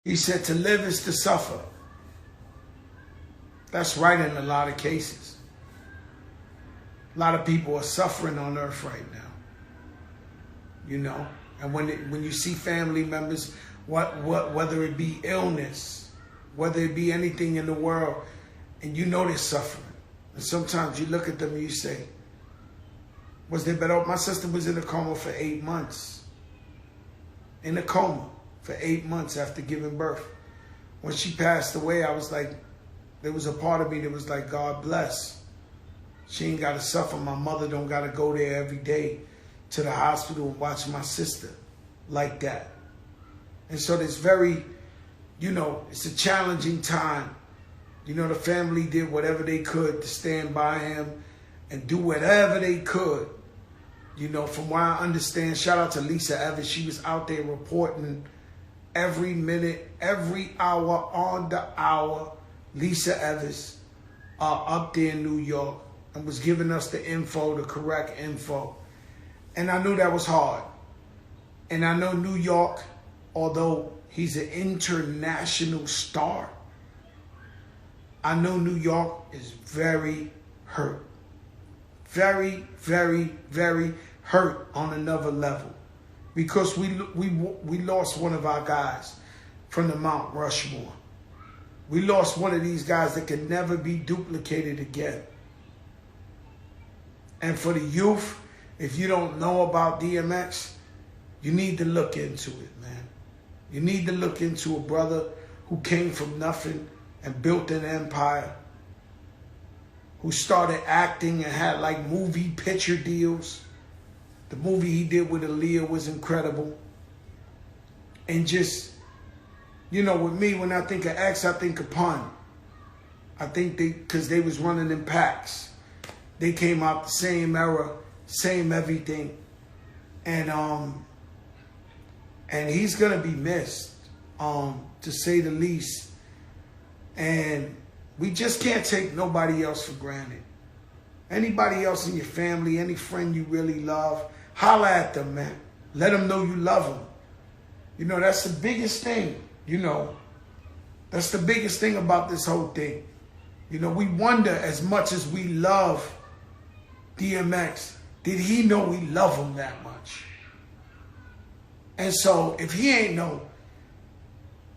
He said to live is to suffer. That's right in a lot of cases. A lot of people are suffering on earth right now. You know, and when you see family members, whether it be illness, whether it be anything in the world, and you know they're suffering. And sometimes you look at them and you say, was they better off? My sister was in a coma for 8 months. In a coma for 8 months after giving birth. When she passed away, I was like, there was a part of me that was like, God bless. She ain't got to suffer. My mother don't got to go there every day to the hospital and watch my sister like that. And so it's very, you know, it's a challenging time. You know, the family did whatever they could to stand by him and do whatever they could. You know, from what I understand, shout out to Lisa Evans. She was out there reporting every minute, every hour, on the hour. Lisa Evans up there in New York and was giving us the info, the correct info. And I knew that was hard. And I know New York, although he's an international star, I know New York is very hurt. Very, very, very hurt on another level. Because we lost one of our guys from the Mount Rushmore. We lost one of these guys that can never be duplicated again. And for the youth, if you don't know about DMX, you need to look into it, man. You need to look into a brother who came from nothing and built an empire, who started acting and had like movie picture deals. The movie he did with Aaliyah was incredible. And just, you know, with me, when I think of X, I think of Pun. I think because they was running in packs. They came out the same era, same everything. And he's going to be missed, to say the least. And we just can't take nobody else for granted. Anybody else in your family, any friend you really love, holler at them, man. Let them know you love them. You know, that's the biggest thing, you know. That's the biggest thing about this whole thing. You know, we wonder, as much as we love DMX, did he know we love him that much? And so, if he ain't know,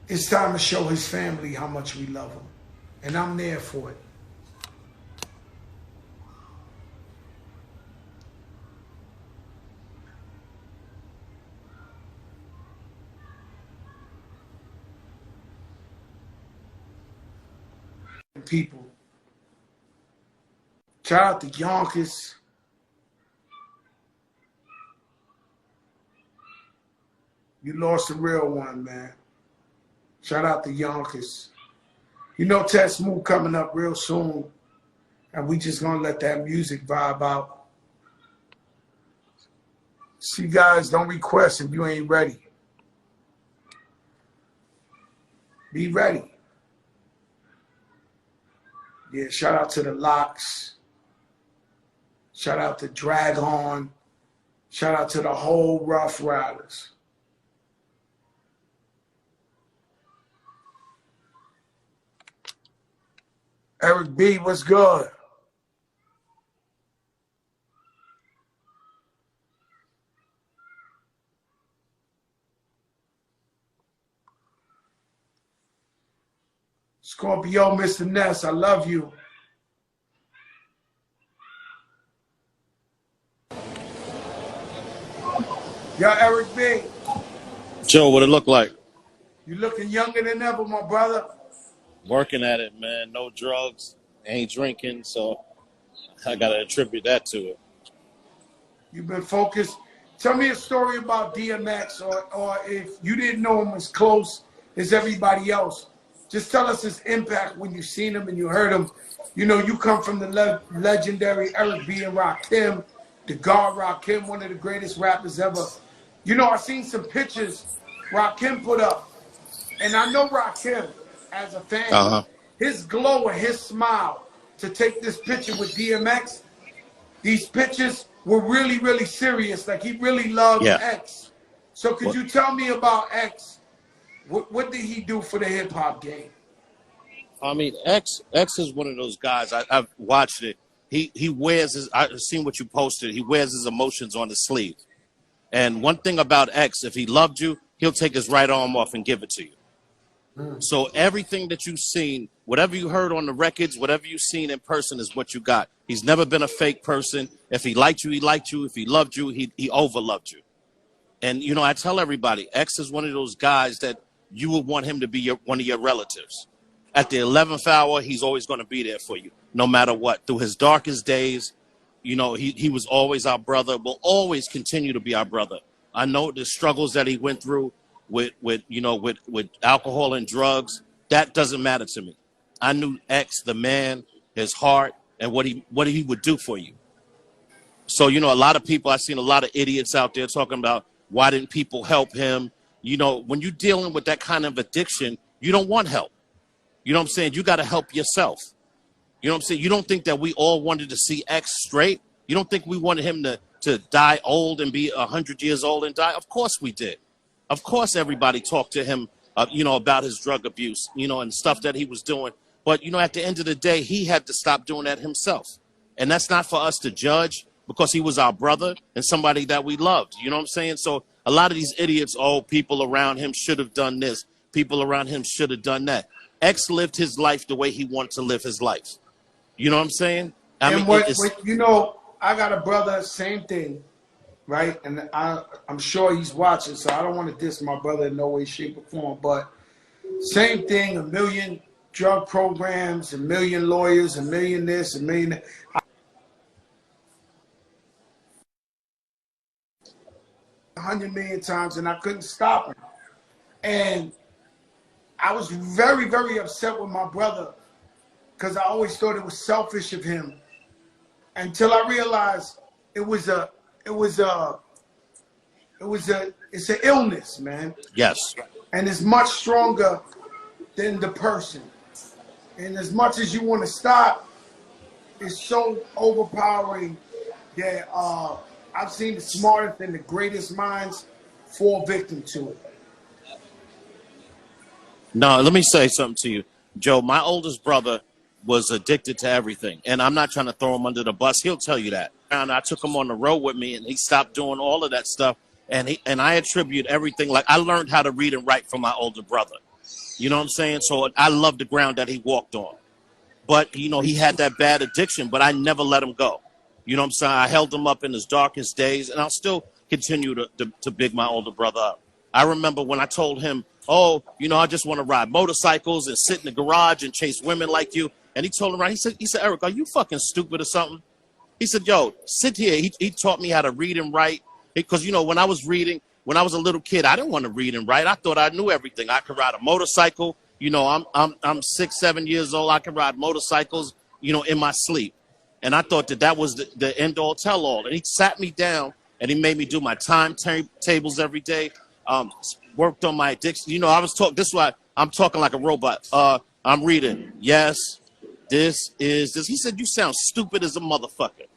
it's time to show his family how much we love him. And I'm there for it. People. Shout out to Yonkers. You lost a real one, man. Shout out to Yonkers. You know Ted Smooth coming up real soon. And we just gonna let that music vibe out. See, guys, don't request if you ain't ready. Be ready. Yeah, shout out to the Locks. Shout out to Dragon. Shout out to the whole Rough Riders. Eric B, what's good? Scorpio, Mr. Ness, I love you. Yo, Eric B. Joe, what it look like? You looking younger than ever, my brother. Working at it, man. No drugs, ain't drinking, so I gotta attribute that to it. You've been focused. Tell me a story about DMX, or if you didn't know him as close as everybody else, just tell us his impact when you seen him and you heard him. You know, you come from the legendary Eric B. and Rakim, the God Rakim, one of the greatest rappers ever. You know, I seen some pictures Rakim put up, and I know Rakim as a fan. His glow and his smile to take this picture with DMX, these pictures were really, really serious. Like, he really loved X. So could you tell me about X What did he do for the hip hop game? I mean, X is one of those guys. I've watched it. He wears his. I've seen what you posted. He wears his emotions on his sleeve. And one thing about X, if he loved you, he'll take his right arm off and give it to you. So everything that you've seen, whatever you heard on the records, whatever you've seen in person is what you got. He's never been a fake person. If he liked you, he liked you. If he loved you, he overloved you. And, you know, I tell everybody, X is one of those guys that you would want him to be one of your relatives. At the 11th hour, he's always going to be there for you, no matter what. Through his darkest days, you know, he was always our brother, will always continue to be our brother. I know the struggles that he went through with alcohol and drugs. That doesn't matter to me. I knew X, the man, his heart, and what he would do for you. So, you know, a lot of people, I've seen a lot of idiots out there talking about why didn't people help him? You know, when you're dealing with that kind of addiction, you don't want help. You know what I'm saying? You got to help yourself. You know what I'm saying? You don't think that we all wanted to see X straight? You don't think we wanted him to die old and be 100 years old and die? Of course we did. Of course everybody talked to him, you know, about his drug abuse, you know, and stuff that he was doing. But, you know, at the end of the day, he had to stop doing that himself. And that's not for us to judge because he was our brother and somebody that we loved. You know what I'm saying? So a lot of these idiots, oh, people around him should have done this. People around him should have done that. X lived his life the way he wanted to live his life. You know what I'm saying? I mean, you know, I got a brother, same thing, right? And I'm sure he's watching, so I don't want to diss my brother in no way, shape, or form. But same thing, a million drug programs, a million lawyers, a million this, a million that. 100 million times, and I couldn't stop him. And I was very, very upset with my brother because I always thought it was selfish of him until I realized it's an illness, man. Yes. And it's much stronger than the person. And as much as you want to stop, it's so overpowering that I've seen the smartest and the greatest minds fall victim to it. No, let me say something to you, Joe. My oldest brother was addicted to everything, and I'm not trying to throw him under the bus. He'll tell you that. And I took him on the road with me, and he stopped doing all of that stuff. And I attribute everything. Like, I learned how to read and write from my older brother. You know what I'm saying? So I love the ground that he walked on. But, you know, he had that bad addiction, but I never let him go. You know what I'm saying? I held him up in his darkest days, and I'll still continue to big my older brother up. I remember when I told him, oh, you know, I just want to ride motorcycles and sit in the garage and chase women like you. And he told him, right, he said, Eric, are you fucking stupid or something? He said, yo, sit here. He taught me how to read and write. Because, you know, when I was reading, when I was a little kid, I didn't want to read and write. I thought I knew everything. I could ride a motorcycle. You know, I'm 6, 7 years old. I can ride motorcycles, you know, in my sleep. And I thought that was the end-all, tell-all. And he sat me down, and he made me do my timetables every day, worked on my addiction. You know, I was talking, this is why I'm talking like a robot. I'm reading, yes, this is this. He said, you sound stupid as a motherfucker.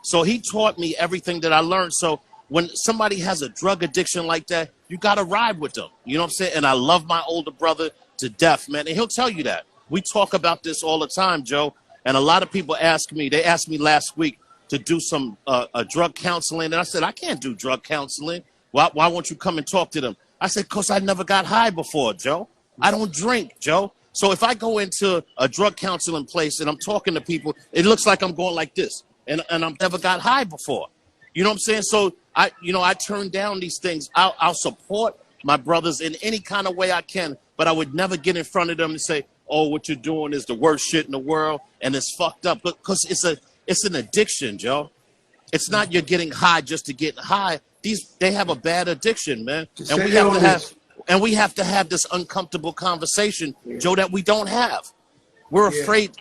So he taught me everything that I learned. So when somebody has a drug addiction like that, you got to ride with them. You know what I'm saying? And I love my older brother to death, man. And he'll tell you that. We talk about this all the time, Joe. And a lot of people ask me, they asked me last week to do some drug counseling. And I said, I can't do drug counseling. Why won't you come and talk to them? I said, because I never got high before, Joe. I don't drink, Joe. So if I go into a drug counseling place and I'm talking to people, it looks like I'm going like this. And I've never got high before. You know what I'm saying? So I turn down these things. I'll support my brothers in any kind of way I can, but I would never get in front of them and say, oh, what you're doing is the worst shit in the world and it's fucked up. Because it's an addiction, Joe. It's not you're getting high just to get high. They have a bad addiction, man. And we have to have this uncomfortable conversation, Joe, that we don't have. We're afraid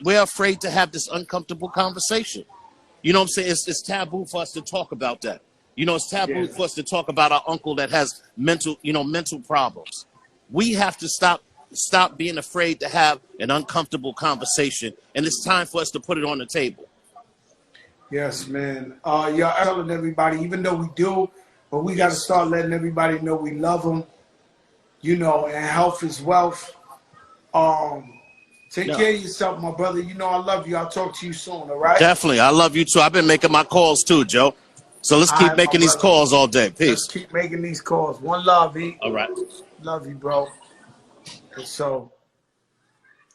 to have this uncomfortable conversation. You know what I'm saying? It's taboo for us to talk about that. You know, it's taboo for us to talk about our uncle that has mental problems. We have to stop being afraid to have an uncomfortable conversation, and it's time for us to put it on the table. Yes, man. Y'all telling everybody, even though we do, but we got to start letting everybody know we love them. you know, and health is wealth. Take No, care of yourself, my brother. You know I love you. I'll talk to you soon, all right? definitely. I love you too. I've been making my calls too, Joe. So let's All keep right, my making these brother. calls all day. Let's Peace. keep making these calls. One love, E. All right. Love you, bro. And so,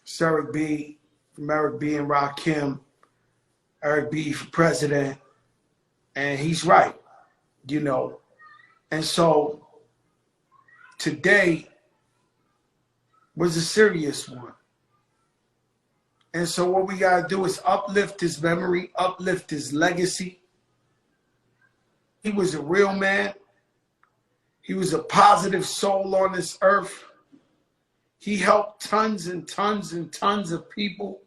it's Eric B. from Eric B. and Rakim. Eric B. for president. And he's right, you know. And so, today was a serious one. And so what we got to do is uplift his memory, uplift his legacy. He was a real man. He was a positive soul on this earth. He helped tons and tons and tons of people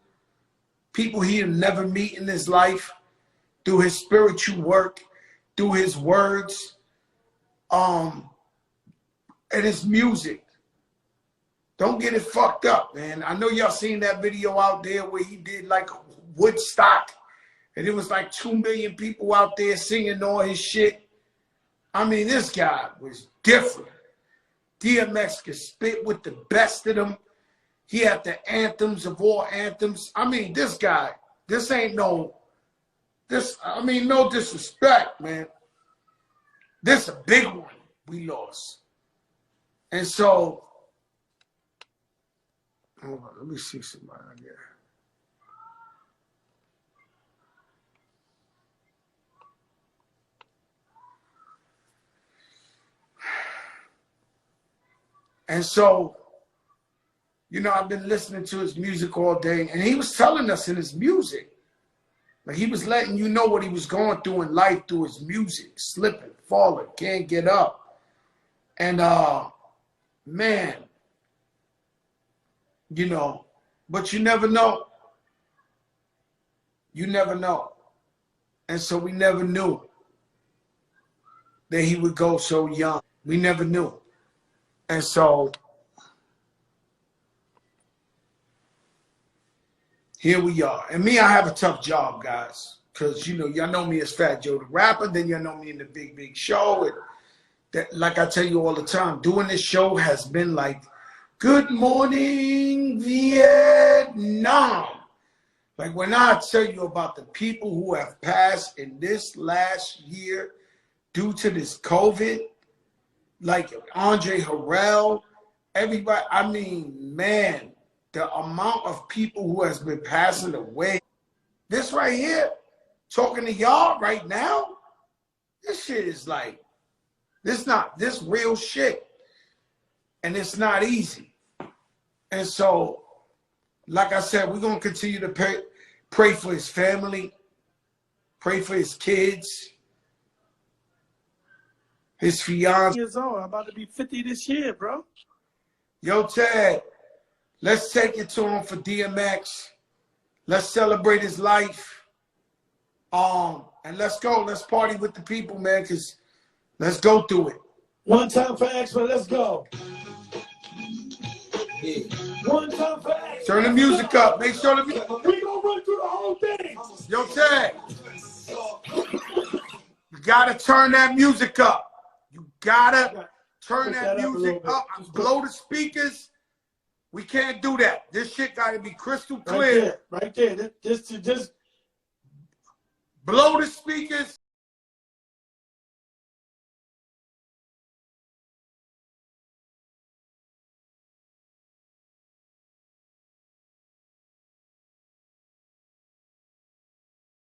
he'd never meet in his life, through his spiritual work, through his words, and his music. Don't get it fucked up, man. I know y'all seen that video out there where he did like Woodstock, and it was like 2 million people out there singing all his shit. I mean, this guy was different. DMX could spit with the best of them. He had the anthems of all anthems. I mean, this guy, this ain't no, no disrespect, man. This a big one we lost. And so, hold on, let me see somebody here. And so, you know, I've been listening to his music all day, and he was telling us in his music, like he was letting you know what he was going through in life through his music, slipping, falling, can't get up. And man, you know, but you never know. You never know. And so we never knew that he would go so young. We never knew. And so here we are. And me, I have a tough job, guys. Because, you know, y'all know me as Fat Joe the Rapper. Then y'all know me in the Big Big Show. And that, like I tell you all the time, doing this show has been like, good morning, Vietnam. Like when I tell you about the people who have passed in this last year due to this COVID, like Andre Harrell, everybody, I mean, man, the amount of people who has been passing away. This right here, talking to y'all right now, this shit is like, this real shit. And it's not easy. And so, like I said, we're going to continue to pray for his family, pray for his kids, his fiance. Years old. I'm about to be 50 this year, bro. Yo, Ted, let's take it to him for DMX. Let's celebrate his life. And let's go. Let's party with the people, man, because let's go through it. One time for X-Men, let's go. Yeah. One time for X-Men. Turn the music up. Make sure the music. We gonna run through the whole thing. Yo, Ted, you gotta turn that music up. You gotta turn that music up. Blow the speakers. We can't do that. This shit gotta be crystal clear. Right there. Just blow the speakers.